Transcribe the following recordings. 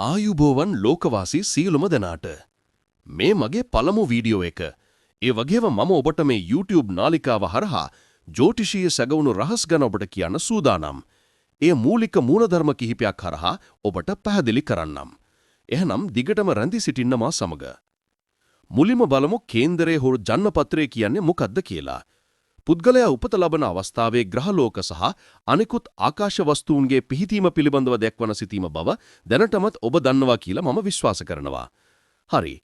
ආයුබෝවන් ලෝකවාසී සියලුම දෙනාට මේ මගේ පළමු වීඩියෝ එක. ඒ වගේම මම ඔබට මේ YouTube නාලිකාව හරහා ජ්‍යොතිෂීය සැගවුණු රහස් ගැන ඔබට කියන්න සූදානම්. ඒ මූලික මූලධර්ම කිහිපයක් හරහා ඔබට පැහැදිලි කරන්නම්. එහෙනම් දිගටම රැඳී සිටින්න මා සමග. මුලින්ම බලමු කේන්දරයේ හොරු ජන්මපත්‍රය කියන්නේ මොකක්ද කියලා. පුද්ගලයා උපත ලබන අවස්ථාවේ ග්‍රහලෝක සහ අනිකුත් ආකාශ වස්තුන්ගේ පිහිටීම පිළිබඳව දැක්වන සිටීම බව දැනටමත් ඔබ දන්නවා කියලා මම විශ්වාස කරනවා. හරි.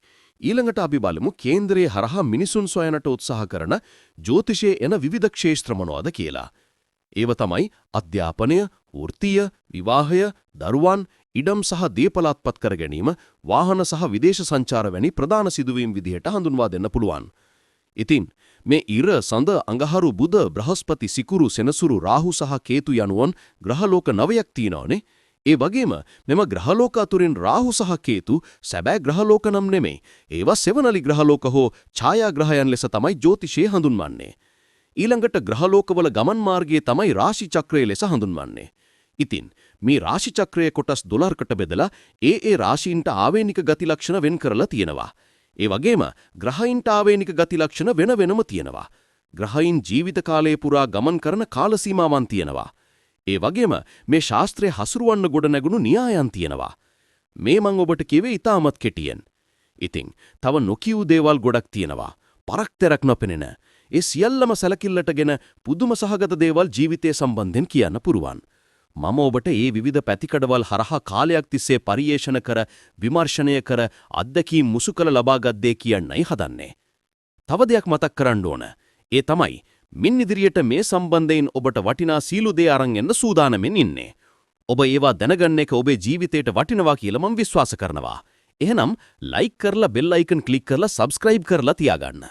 ඊළඟට අපි බලමු කේන්දරයේ හරහා මිනිසුන් සොයනට උත්සාහ කරන ජ්‍යොතිෂයේ එන විවිධ ක්ෂේත්‍ර මොනවාද කියලා. ඒව තමයි අධ්‍යාපනය, වෘත්තීය, විවාහය, දරුවන්, ඉඩම් සහ දේපල අත්පත් කර ගැනීම, වාහන සහ විදේශ සංචාර වැනි ප්‍රධාන සිදුවීම් විදිහට හඳුන්වා දෙන්න පුළුවන්. ඉතින් මේ ඉර, සඳ, අඟහරු, බුධ, බ්‍රහස්පති, සිකුරු, සෙනසුරු, රාහු සහ කේතු යනුවන් ග්‍රහලෝක 9ක් තියෙනවනේ. ඒ වගේම මෙම ග්‍රහලෝක අතුරින් රාහු සහ කේතු සැබෑ ග්‍රහලෝක නම් නෙමෙයි. ඒවා සෙවනලි ග්‍රහලෝක හෝ ඡායාග්‍රහයන් ලෙස තමයි ජ්‍යොතිෂයේ හඳුන්වන්නේ. ඊළඟට ග්‍රහලෝකවල ගමන් මාර්ගයේ තමයි රාශි චක්‍රය ලෙස හඳුන්වන්නේ. ඉතින් මේ රාශි චක්‍රයේ කොටස් 12කට බෙදලා ඒ රාශීන්ට ආවේනික ගති ලක්ෂණ වෙන් කරලා තියෙනවා. ඒ වගේම ග්‍රහයින්ට ආවේනික ගති ලක්ෂණ වෙන වෙනම තියෙනවා. ග්‍රහයින් ජීවිත කාලය පුරා ගමන් කරන කාල සීමාවන් තියෙනවා. ඒ වගේම මේ ශාස්ත්‍රයේ හසුරුවන්න ගොඩ නැගුණු න්‍යායන් තියෙනවා. මේ මම ඔබට කිව්වේ ඉතාමත් කෙටියෙන්. ඉතින් තව නොකියූ දේවල් ගොඩක් තියෙනවා. පරක්තරක් නොපෙනෙන. ඒ සියල්ලම සැලකිල්ලටගෙන පුදුම සහගත දේවල් ජීවිතය සම්බන්ධයෙන් කියන්න පුරුවන්. මම ඔබට මේ විවිධ පැතිකඩවල් හරහා කාලයක් තිස්සේ පරිේෂණ කර විමර්ශනය කර අත්දැකීම් මුසු කළ ලබාගත් දේ කියන්නයි හදන්නේ. තව දෙයක් මතක් කරන්න ඕන. ඒ තමයි මින් ඉදිරියට මේ සම්බන්ධයෙන් ඔබට වටිනා සීලු දේ අරන් එන්න සූදානම්ෙන් ඉන්නේ. ඔබ ඒවා දැනගන්න එක ඔබේ ජීවිතයට වටිනවා කියලා මම විශ්වාස කරනවා. එහෙනම් ලයික් කරලා බෙල් අයිකන් ක්ලික් කරලා සබ්ස්ක්‍රයිබ් කරලා තියාගන්න.